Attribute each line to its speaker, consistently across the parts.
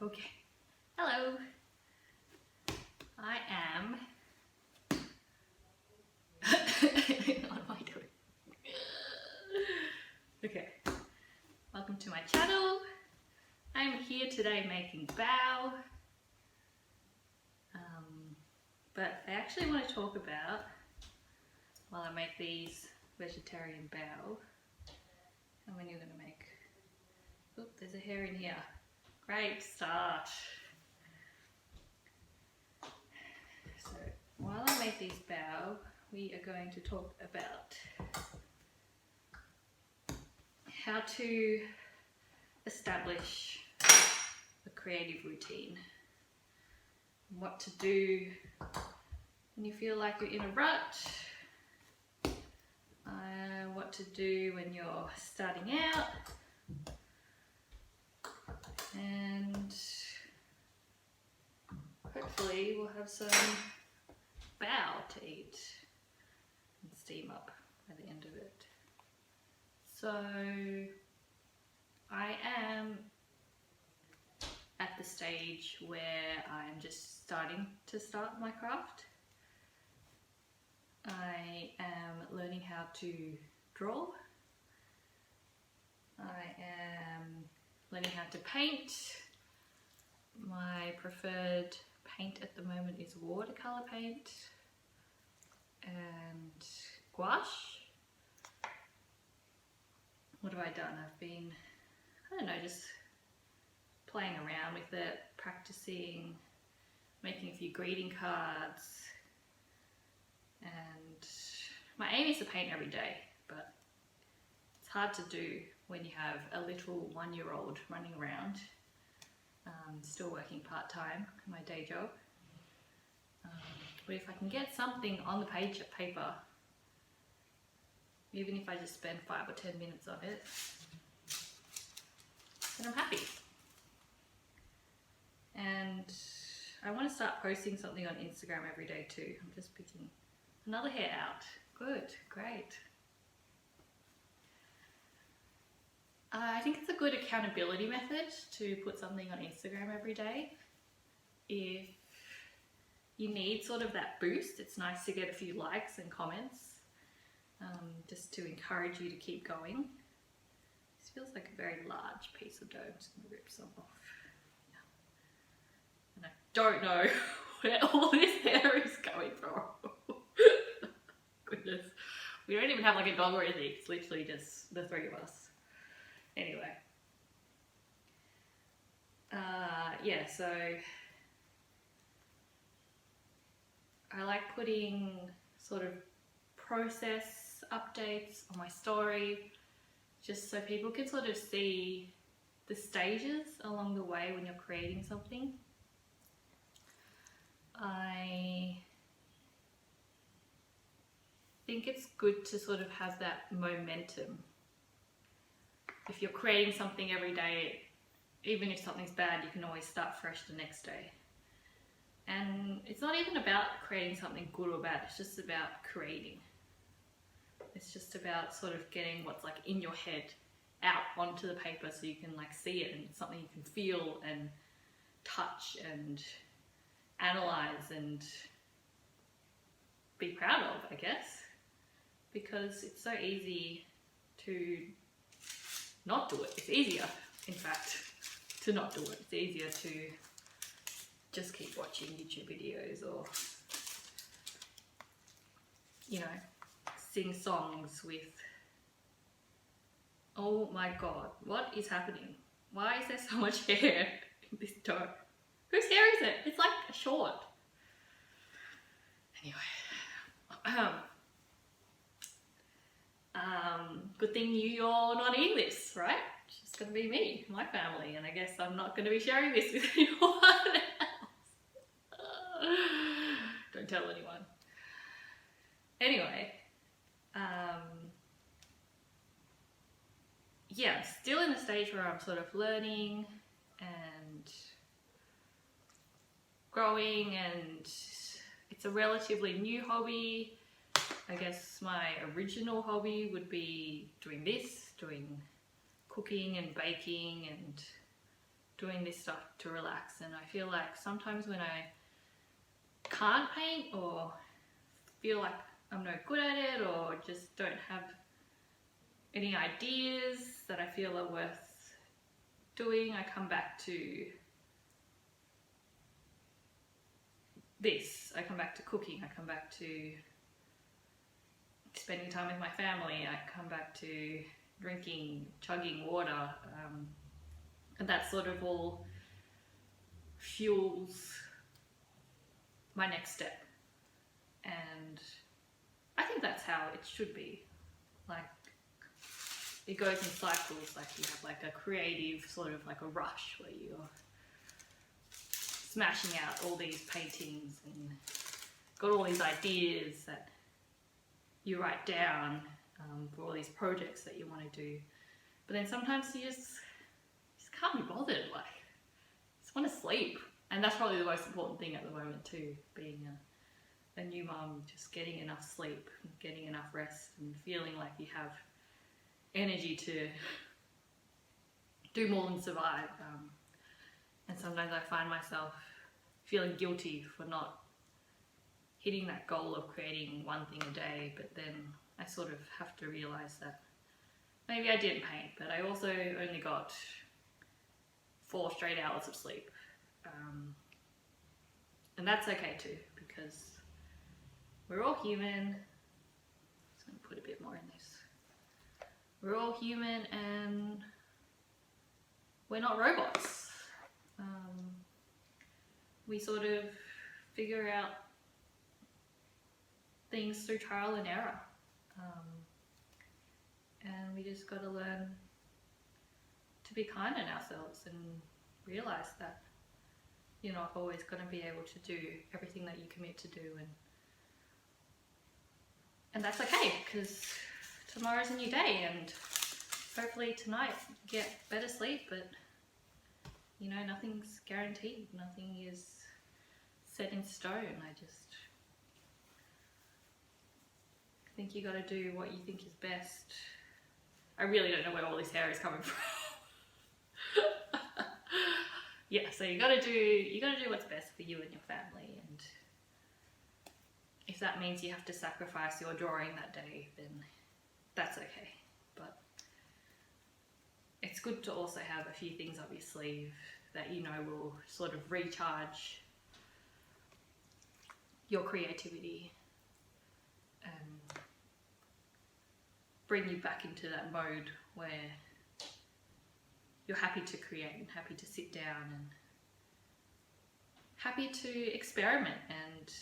Speaker 1: Okay, hello. I am. What am I doing? Okay, welcome to my channel. I'm here today making bao. But I actually want to talk about, while I make these vegetarian bao, and when you're going to make. Oop, there's a hair in here. Great start. So while I make these bao, we are going to talk about how to establish a creative routine. What to do when you feel like you're in a rut. What to do when you're starting out. And hopefully we'll have some bao to eat and steam up by the end of it. So I am at the stage where I'm just starting to start my craft. I am learning how to draw. I am learning how to paint. My preferred paint at the moment is watercolor paint and gouache. What have I done? I've been, I don't know, just playing around with it, practicing, making a few greeting cards, and my aim is to paint every day, but it's hard to do when you have a little 1-year-old running around. Still working part-time in my day job. But if I can get something on the paper, even if I just spend 5 or 10 minutes on it, then I'm happy. And I want to start posting something on Instagram every day too. I'm just picking another hair out. Good, great. I think it's a good accountability method to put something on Instagram every day. If you need sort of that boost, it's nice to get a few likes and comments, just to encourage you to keep going. This feels like a very large piece of dough. I'm just going to rip some off. And I don't know where all this hair is coming from. Goodness. We don't even have like a dog or anything. It's literally just the three of us. Anyway, yeah, so I like putting sort of process updates on my story, just so people can sort of see the stages along the way when you're creating something. I think it's good to sort of have that momentum. If you're creating something every day, even if something's bad, you can always start fresh the next day. And it's not even about creating something good or bad, it's just about creating. It's just about sort of getting what's like in your head out onto the paper so you can like see it, and it's something you can feel and touch and analyze and be proud of, I guess. Because it's so easy to not do it. It's easier, in fact, to not do it. It's easier to just keep watching YouTube videos or, you know, sing songs with, oh my god, what is happening? Why is there so much hair in this dough? Whose hair is it? It's like short. Anyway, good thing you're not eating this, right? It's just going to be me, my family, and I guess I'm not going to be sharing this with anyone else. Don't tell anyone. Anyway, yeah, I'm still in a stage where I'm sort of learning and growing, and it's a relatively new hobby. I guess my original hobby would be doing cooking and baking and doing this stuff to relax. And I feel like sometimes when I can't paint or feel like I'm no good at it or just don't have any ideas that I feel are worth doing, I come back to this. I come back to cooking, I come back to spending time with my family, I come back to drinking, chugging water, and that sort of all fuels my next step. And I think that's how it should be. Like, it goes in cycles. Like, you have like a creative sort of like a rush where you're smashing out all these paintings and got all these ideas that you write down for all these projects that you want to do. But then sometimes you just can't be bothered. Like, just want to sleep. And that's probably the most important thing at the moment too, being a new mum, just getting enough sleep, getting enough rest, and feeling like you have energy to do more than survive. And sometimes I find myself feeling guilty for not hitting that goal of creating one thing a day, but then I sort of have to realise that maybe I didn't paint, but I also only got 4 straight hours of sleep. And that's okay too, because we're all human. Just going to put a bit more in this. We're all human and we're not robots. We sort of figure out things through trial and error. And we just got to learn to be kind on ourselves and realise that you're not always going to be able to do everything that you commit to do, and that's okay, because tomorrow's a new day, and hopefully tonight you get better sleep. But you know, nothing's guaranteed, nothing is set in stone. I just think you got to do what you think is best. I really don't know where all this hair is coming from. Yeah, so you gotta do what's best for you and your family, and if that means you have to sacrifice your drawing that day, then that's okay. But it's good to also have a few things up your sleeve that you know will sort of recharge your creativity and bring you back into that mode where you're happy to create and happy to sit down and happy to experiment and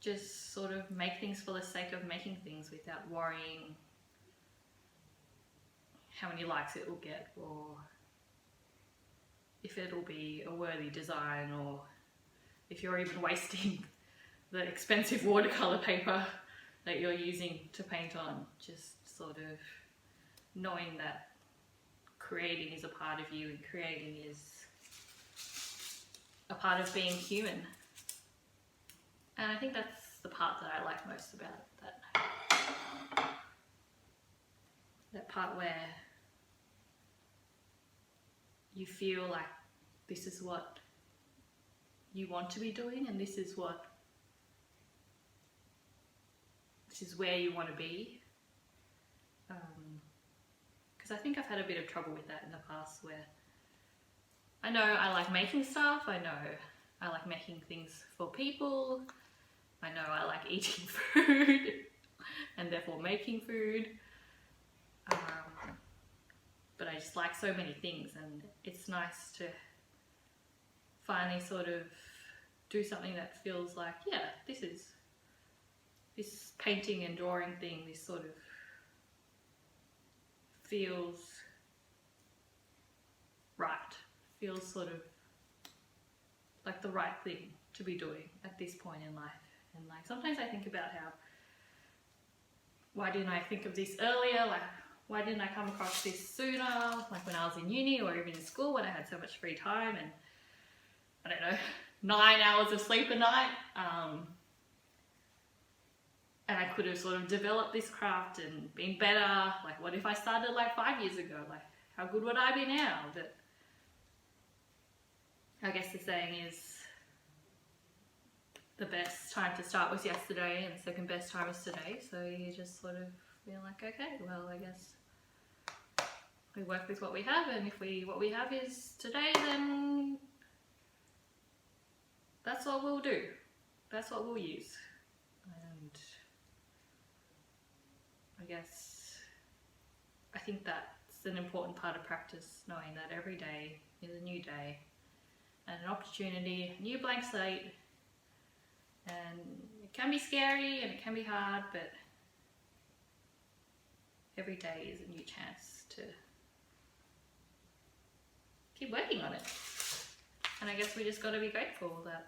Speaker 1: just sort of make things for the sake of making things without worrying how many likes it will get, or if it'll be a worthy design, or if you're even wasting the expensive watercolor paper that you're using to paint on. Just sort of knowing that creating is a part of you, and creating is a part of being human. And I think that's the part that I like most about it, that part where you feel like this is what you want to be doing, and this is where you want to be. Because I think I've had a bit of trouble with that in the past, where I know I like making stuff, I know I like making things for people, I know I like eating food and therefore making food, but I just like so many things, and it's nice to finally sort of do something that feels like, yeah, this painting and drawing thing, this sort of feels right, feels sort of like the right thing to be doing at this point in life. And like sometimes I think about how, why didn't I think of this earlier? Like, why didn't I come across this sooner? Like when I was in uni or even in school, when I had so much free time and I don't know, 9 hours of sleep a night. And I could have sort of developed this craft and been better. Like, what if I started like 5 years ago? Like, how good would I be now? But I guess the saying is the best time to start was yesterday and the second best time is today. So you just sort of feel like, okay, well, I guess we work with what we have, and if what we have is today, then that's what we'll do. That's what we'll use. And I think that's an important part of practice, knowing that every day is a new day and an opportunity, a new blank slate. And it can be scary and it can be hard, but every day is a new chance to keep working on it. And I guess we just got to be grateful that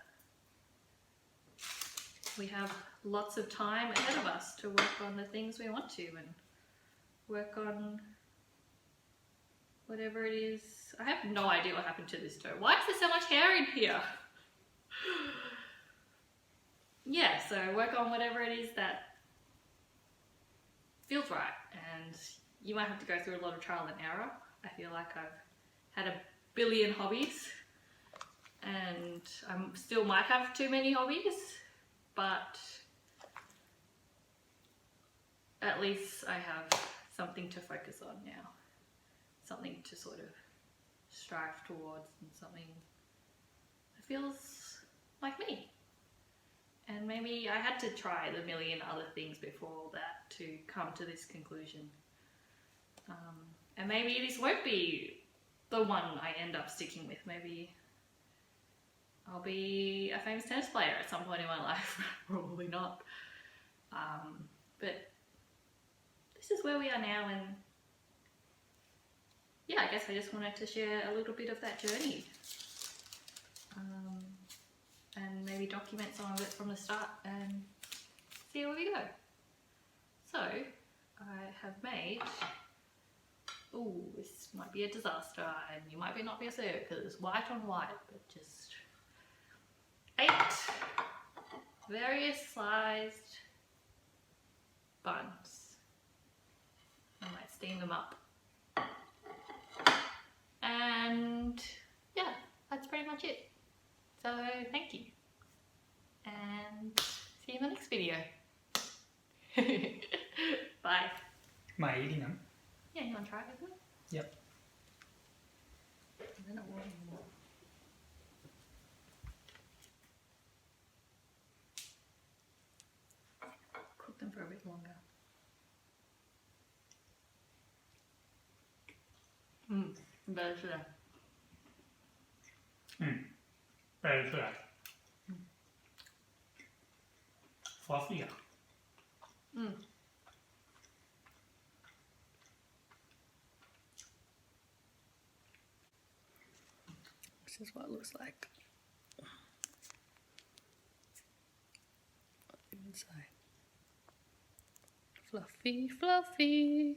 Speaker 1: we have lots of time ahead of us to work on the things we want to and work on whatever it is. I have no idea what happened to this dough. Why is there so much hair in here? Yeah, so work on whatever it is that feels right, and you might have to go through a lot of trial and error. I feel like I've had a billion hobbies and I still might have too many hobbies, but at least I have something to focus on now, something to sort of strive towards, and something that feels like me. And maybe I had to try the million other things before that to come to this conclusion. And maybe this won't be the one I end up sticking with. Maybe I'll be a famous tennis player at some point in my life. Probably not. But this is where we are now, and yeah, I guess I just wanted to share a little bit of that journey. And maybe document some of it from the start and see where we go. So, I have made, ooh, this might be a disaster and you might not be able to see it because it's white on white, but just 8 various sized buns. I might steam them up. And yeah, that's pretty much it. So thank you, and see you in the next video. Bye.
Speaker 2: Am I eating them?
Speaker 1: Yeah, you want to try it with me?
Speaker 2: Yep.
Speaker 1: They're not warm anymore. Cook them for a bit longer. Better today.
Speaker 2: Better today. Fluffy.
Speaker 1: This is what it looks like. Inside. Fluffy, fluffy.